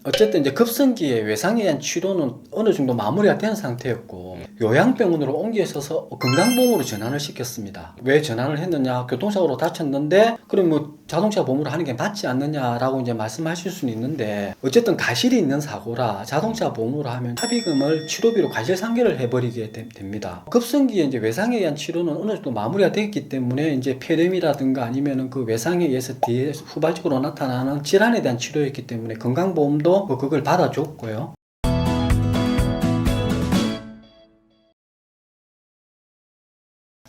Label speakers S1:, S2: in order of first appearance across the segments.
S1: 어쨌든 이제 급성기의 외상에 의한 치료는 어느 정도 마무리가 된 상태였고 요양병원으로 옮겨져서 건강보험으로 전환을 시켰습니다. 왜 전환을 했느냐? 교통사고로 다쳤는데 그럼 뭐 자동차 보험으로 하는 게 맞지 않느냐라고 이제 말씀하실 수는 있는데 어쨌든 가실이 있는 사고라 자동차 보험으로 하면 합의금을 치료비로 과실상계를 해버리게 됩니다. 급성기의 이제 외상에 의한 치료는 어느 정도 마무리가 됐기 때문에 이제 폐렴이라든가 아니면은 그 외상에 의해서 뒤에 후발적으로 나타나는 질환에 대한 치료였기 때문에 건강보험도 그걸 받아줬고요.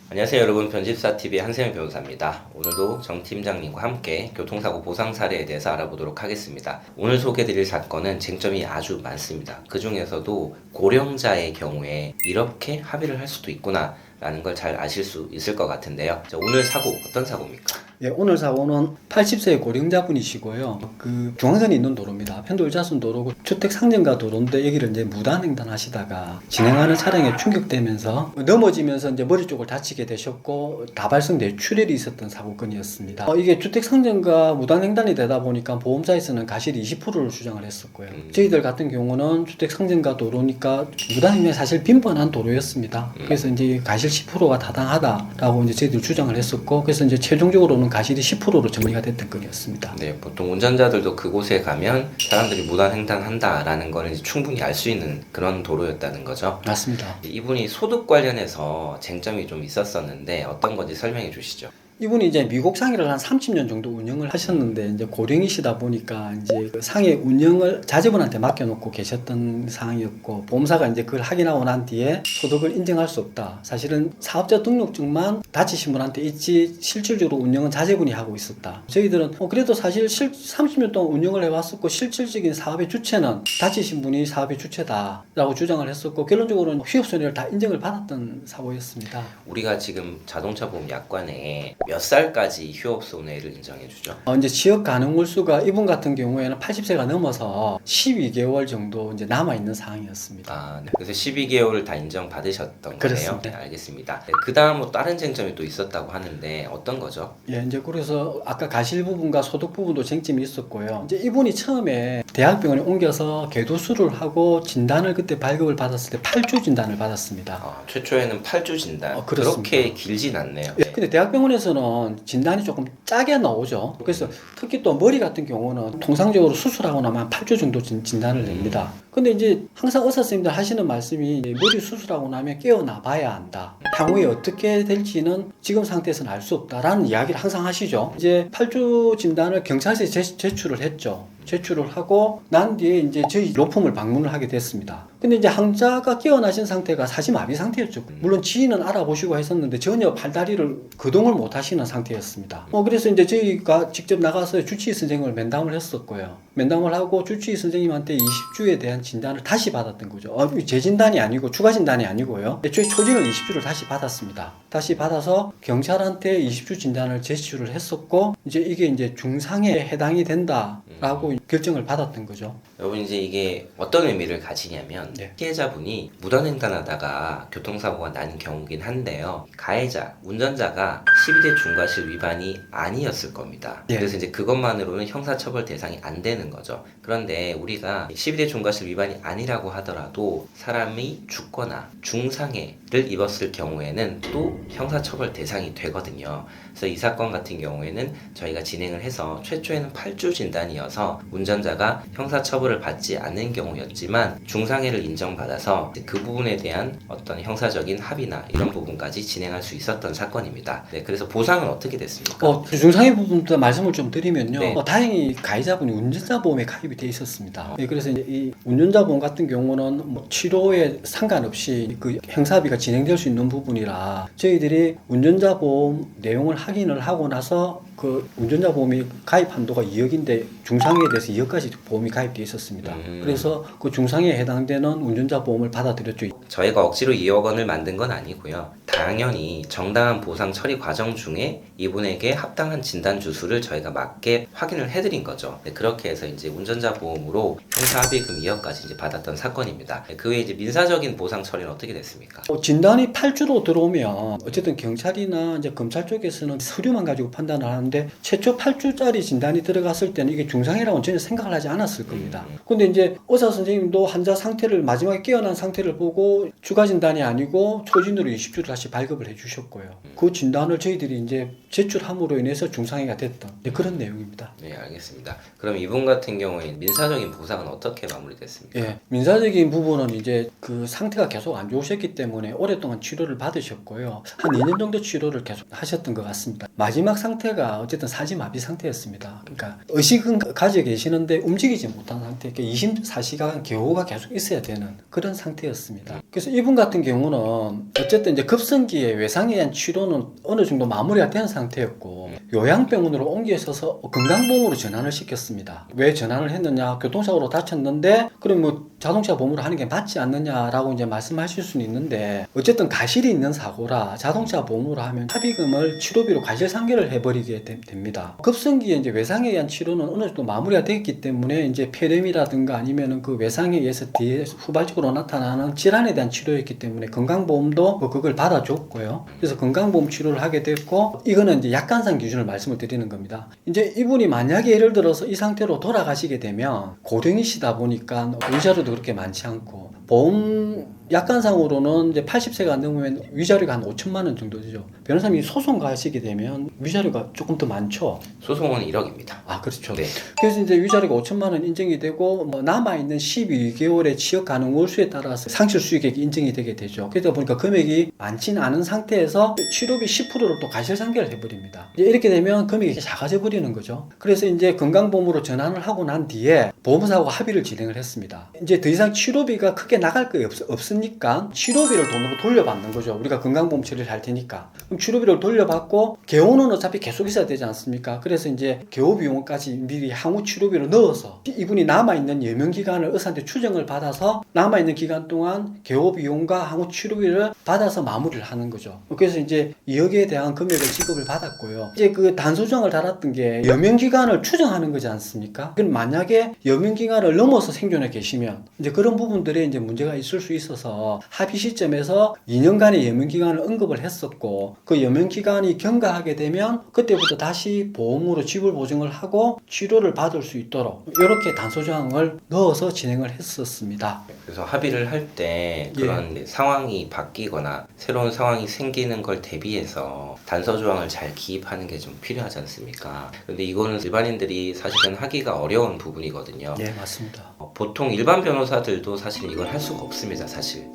S2: 안녕하세요 여러분, 변집사TV의 한세영 변호사입니다. 오늘도 정 팀장님과 함께 교통사고 보상 사례에 대해서 알아보도록 하겠습니다. 오늘 소개해드릴 사건은 쟁점이 아주 많습니다. 그 중에서도 고령자의 경우에 이렇게 합의를 할 수도 있구나 라는 걸 잘 아실 수 있을 것 같은데요. 자, 오늘 사고 어떤 사고입니까?
S1: 예, 오늘 사고는 80세의 고령자분이시고요. 그 중앙선이 있는 도로입니다. 편도일자선 도로고 주택 상점가 도로인데 여기를 이제 무단횡단 하시다가 진행하는 차량에 충격되면서 넘어지면서 이제 머리 쪽을 다치게 되셨고 다발성 뇌출혈이 있었던 사고건이었습니다. 이게 주택 상점가 무단횡단이 되다 보니까 보험사에서는 가실이 20%를 주장을 했었고요. 저희들 같은 경우는 주택 상점가 도로니까 무단횡단이 사실 빈번한 도로였습니다. 그래서 이제 가실 10%가 타당하다라고 이제 저희들 주장을 했었고 그래서 이제 최종적으로는 가실이 10%로 정리가 됐던 건이었습니다.
S2: 네, 보통 운전자들도 그곳에 가면 사람들이 무단횡단한다라는 걸 이제 충분히 알 수 있는 그런 도로였다는 거죠.
S1: 맞습니다.
S2: 이분이 소득 관련해서 쟁점이 좀 있었었는데 어떤 건지 설명해 주시죠.
S1: 이분이 이제 미국 상해를 한 30년 정도 운영을 하셨는데 이제 고령이시다 보니까 이제 그 상해 운영을 자제분한테 맡겨놓고 계셨던 상황이었고 보험사가 이제 그걸 확인하고 난 뒤에 소득을 인정할 수 없다. 사실은 사업자 등록증만 다치신 분한테 있지 실질적으로 운영은 자제분이 하고 있었다. 저희들은 그래도 사실 30년 동안 운영을 해왔었고 실질적인 사업의 주체는 다치신 분이 사업의 주체다라고 주장을 했었고 결론적으로는 휴업손해를 다 인정을 받았던 사고였습니다.
S2: 우리가 지금 자동차 보험 약관에 몇 살까지 휴업 손해를 인정해 주죠?
S1: 이제 지역 가능물수가 이분 같은 경우에는 80세가 넘어서 12개월 정도 이제 남아 있는 상황이었습니다.
S2: 아, 네. 그래서 12개월을 다 인정받으셨던
S1: 그렇습니다.
S2: 거네요. 네, 알겠습니다. 네, 그 다음 뭐 다른 쟁점이 또 있었다고 하는데 어떤 거죠?
S1: 예, 이제 그래서 아까 가실 부분과 소득 부분도 쟁점이 있었고요. 이제 이분이 처음에 대학병원에 옮겨서 개도수를 하고 진단을 그때 발급을 받았을 때 8주 진단을 받았습니다.
S2: 최초에는 8주 진단.
S1: 그렇습니다.
S2: 그렇게 길진 않네요.
S1: 예, 근데 대학병원에서는 진단이 조금 짜게 나오죠. 그래서 특히 또 머리 같은 경우는 통상적으로 수술하고 나면 8주 정도 진단을 냅니다. 근데 이제 항상 의사 선생님들 하시는 말씀이 머리 수술하고 나면 깨어나 봐야 한다. 향후에 어떻게 될지는 지금 상태에서는 알 수 없다라는 이야기를 항상 하시죠. 이제 8주 진단을 경찰서에 제출을 했죠. 제출을 하고 난 뒤에 이제 저희 로펌을 방문을 하게 됐습니다. 근데 이제 환자가 깨어나신 상태가 사지마비 상태였죠. 물론 지인은 알아보시고 했었는데 전혀 팔다리를 거동을 못 하시는 상태였습니다. 그래서 이제 저희가 직접 나가서 주치의 선생님을 면담을 했었고요. 면담을 하고 주치의 선생님한테 20주에 대한 진단을 다시 받았던 거죠. 재진단이 아니고 추가 진단이 아니고요. 애초에 초진을 20주를 다시 받았습니다. 다시 받아서 경찰한테 20주 진단을 제출을 했었고 이제 이게 이제 중상에 해당이 된다라고 결정을 받았던 거죠.
S2: 여러분, 이제 이게 어떤 의미를 가지냐면 피해자분이 무단횡단하다가 교통사고가 난 경우긴 한데요. 가해자, 운전자가 12대 중과실 위반이 아니었을 겁니다. 그래서 이제 그것만으로는 형사처벌 대상이 안 되는 거죠. 그런데 우리가 12대 중과실 위반이 아니라고 하더라도 사람이 죽거나 중상해를 입었을 경우에는 또 형사처벌 대상이 되거든요. 그래서 이 사건 같은 경우에는 저희가 진행을 해서 최초에는 8주 진단이어서 운전자가 형사처벌을 받지 않는 경우였지만 중상해를 인정받아서 그 부분에 대한 어떤 형사적인 합의나 이런 부분까지 진행할 수 있었던 사건입니다. 네, 그래서 보상은 어떻게 됐습니까?
S1: 중상해 부분부터 말씀을 좀 드리면요.
S2: 네.
S1: 다행히 가해자분이 운전자 보험에 가입이 돼 있었습니다. 그래서 이제 이 운전자 보험 같은 경우는 뭐 치료에 상관없이 그 형사비가 진행될 수 있는 부분이라 저희들이 운전자 보험 내용을 확인을 하고 나서 그 운전자 보험이 가입 한도가 2억인데 중상해에 대해서 2억까지 보험이 가입되어 있었습니다. 그래서 그 중상해에 해당되는 운전자 보험을 받아들였죠.
S2: 저희가 억지로 2억 원을 만든 건 아니고요. 당연히 정당한 보상 처리 과정 중에 이분에게 합당한 진단 주수를 저희가 맞게 확인을 해드린 거죠. 네, 그렇게 해서 이제 운전자 보험으로 형사 합의금 2억까지 이제 받았던 사건입니다. 네, 그 외에 이제 민사적인 보상 처리는 어떻게 됐습니까?
S1: 진단이 8주로 들어오면 어쨌든 경찰이나 이제 검찰 쪽에서는 서류만 가지고 판단을 하는 하는데 최초 8주짜리 진단이 들어갔을 때는 이게 중상이라고는 전혀 생각을 하지 않았을 겁니다. 근데 이제 의사 선생님도 환자 상태를 마지막에 깨어난 상태를 보고 추가 진단이 아니고 초진으로 20주를 다시 발급을 해주셨고요. 그 진단을 저희들이 이제 제출함으로 인해서 중상이가 됐던 그런 내용입니다.
S2: 네, 알겠습니다. 그럼 이분 같은 경우에 민사적인 보상은 어떻게 마무리됐습니까?
S1: 예, 민사적인 부분은 이제 그 상태가 계속 안 좋으셨기 때문에 오랫동안 치료를 받으셨고요. 한 2년 정도 치료를 계속 하셨던 것 같습니다. 마지막 상태가 어쨌든 사지마비 상태였습니다. 그러니까 의식은 가지고 계시는데 움직이지 못한 상태, 24시간 개호가 계속 있어야 되는 그런 상태였습니다. 그래서 이분 같은 경우는 어쨌든 이제 급성기의 외상에 대한 치료는 어느 정도 마무리가 된 상태였고 요양병원으로 옮겨져서 건강보험으로 전환을 시켰습니다. 왜 전환을 했느냐? 교통사고로 다쳤는데 그럼 뭐 자동차 보험으로 하는 게 맞지 않느냐라고 이제 말씀하실 수는 있는데 어쨌든 가실이 있는 사고라 자동차 보험으로 하면 합의금을 치료비로 과실상계를 해버리게 됩니다. 급성기에 이제 외상에 의한 치료는 어느 정도 마무리가 됐기 때문에 이제 폐렴이라든가 아니면은 그 외상에 의해서 뒤에 후발적으로 나타나는 질환에 대한 치료였기 때문에 건강보험도 그걸 받아줬고요. 그래서 건강보험 치료를 하게 됐고 이거는 이제 약관상 기준을 말씀을 드리는 겁니다. 이제 이분이 만약에 예를 들어서 이 상태로 돌아가시게 되면 고령이시다 보니까 위자료도 그렇게 많지 않고 보험 약관상으로는 이제 80세가 넘으면 위자료가 한 5천만 원 정도 되죠. 변호사님이 소송 가시게 되면 위자료가 조금 더 많죠.
S2: 소송은 1억입니다.
S1: 아, 그렇죠.
S2: 네.
S1: 그래서 이제 위자료가 5천만 원 인정이 되고 뭐 남아있는 12개월의 취업 가능 월수에 따라서 상실 수익액이 인정이 되게 되죠. 그러다 보니까 금액이 많지는 않은 상태에서 치료비 10%를 또 과실상계를 해버립니다. 이제 이렇게 되면 금액이 작아져 버리는 거죠. 그래서 이제 건강보험으로 전환을 하고 난 뒤에 보험사하고 합의를 진행을 했습니다. 이제 더 이상 치료비가 크게 나갈 게 없으니까 치료비를 돈으로 돌려받는 거죠. 우리가 건강보험 처리를 할 테니까. 그럼 치료비를 돌려받고 개호는 어차피 계속 있어야 되지 않습니까? 그래서 이제 개호 비용까지 미리 향후 치료비로 넣어서 이분이 남아있는 여명 기간을 의사한테 추정을 받아서 남아있는 기간 동안 개호 비용과 향후 치료비를 받아서 마무리를 하는 거죠. 그래서 이제 2억에 대한 금액을 지급을 받았고요. 이제 그 단소정을 달았던 게 여명 기간을 추정하는 거지 않습니까? 그럼 만약에 여명 기간을 넘어서 생존해 계시면 이제 그런 부분들에 이제 문제가 있을 수 있어서 합의 시점에서 2년간의 여명 기간을 언급을 했었고 그 여명 기간이 경과하게 되면 그때부터 다시 보험으로 지불 보증을 하고 치료를 받을 수 있도록 이렇게 단소 조항을 넣어서 진행을 했었습니다.
S2: 그래서 합의를 할 때 그런 상황이 바뀌거나 새로운 상황이 생기는 걸 대비해서 단서 조항을 잘 기입하는 게 좀 필요하지 않습니까? 근데 이거는 일반인들이 사실은 하기가 어려운 부분이거든요.
S1: 네, 맞습니다.
S2: 보통 일반 변호사들도 사실 이걸 할 수가 없습니다, 사실.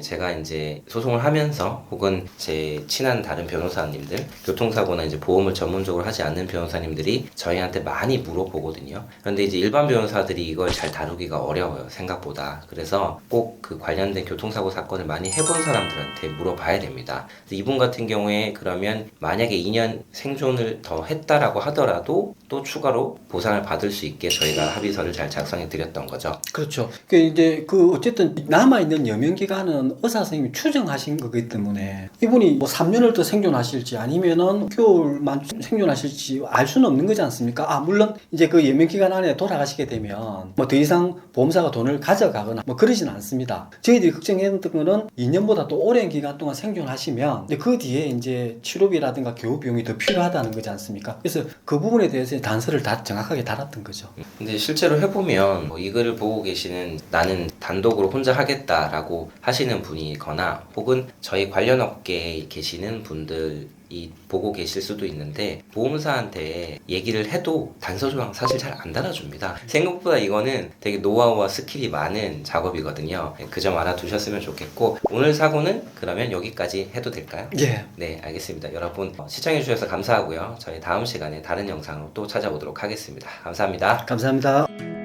S2: 제가 이제 소송을 하면서 혹은 제 친한 다른 변호사님들, 교통사고나 이제 보험을 전문적으로 하지 않는 변호사님들이 저희한테 많이 물어보거든요. 그런데 이제 일반 변호사들이 이걸 잘 다루기가 어려워요, 생각보다. 그래서 꼭 그 관련된 교통사고 사건을 많이 해본 사람들한테 물어봐야 됩니다. 이분 같은 경우에 그러면 만약에 2년 생존을 더 했다라고 하더라도 또 추가로 보상을 받을 수 있게 저희가 합의서를 잘 작성해 드렸던 거죠.
S1: 그렇죠. 그 이제 그 어쨌든 남아있는 여명 기간은 의사 선생님이 추정하신 거기 때문에 이분이 뭐 3년을 더 생존하실지 아니면은 6개월만 생존하실지 알 수는 없는 거지 않습니까? 아, 물론 이제 그 여명 기간 안에 돌아가시게 되면 뭐 더 이상 보험사가 돈을 가져가거나 뭐 그러진 않습니다. 저희들이 걱정했던 거는 2년보다 또 오랜 기간 동안 생존하시면 이제 그 뒤에 이제 치료비라든가 교육 비용이 더 필요하다는 거지 않습니까? 그래서 그 부분에 대해서 단서를 다 정확하게 달았던 거죠.
S2: 근데 실제로 해보면 뭐 이 글을 보고 계시는 나는 단독으로 혼자 하겠다라고 하시는 분이거나 혹은 저희 관련 업계에 계시는 분들이 보고 계실 수도 있는데 보험사한테 얘기를 해도 단서 조항 사실 잘 안 달아줍니다. 생각보다 이거는 되게 노하우와 스킬이 많은 작업이거든요. 그 점 알아두셨으면 좋겠고 오늘 사고는 그러면 여기까지 해도 될까요?
S1: 예.
S2: 네, 알겠습니다. 여러분 시청해주셔서 감사하고요. 저희 다음 시간에 다른 영상으로 또 찾아오도록 하겠습니다. 감사합니다.
S1: 감사합니다.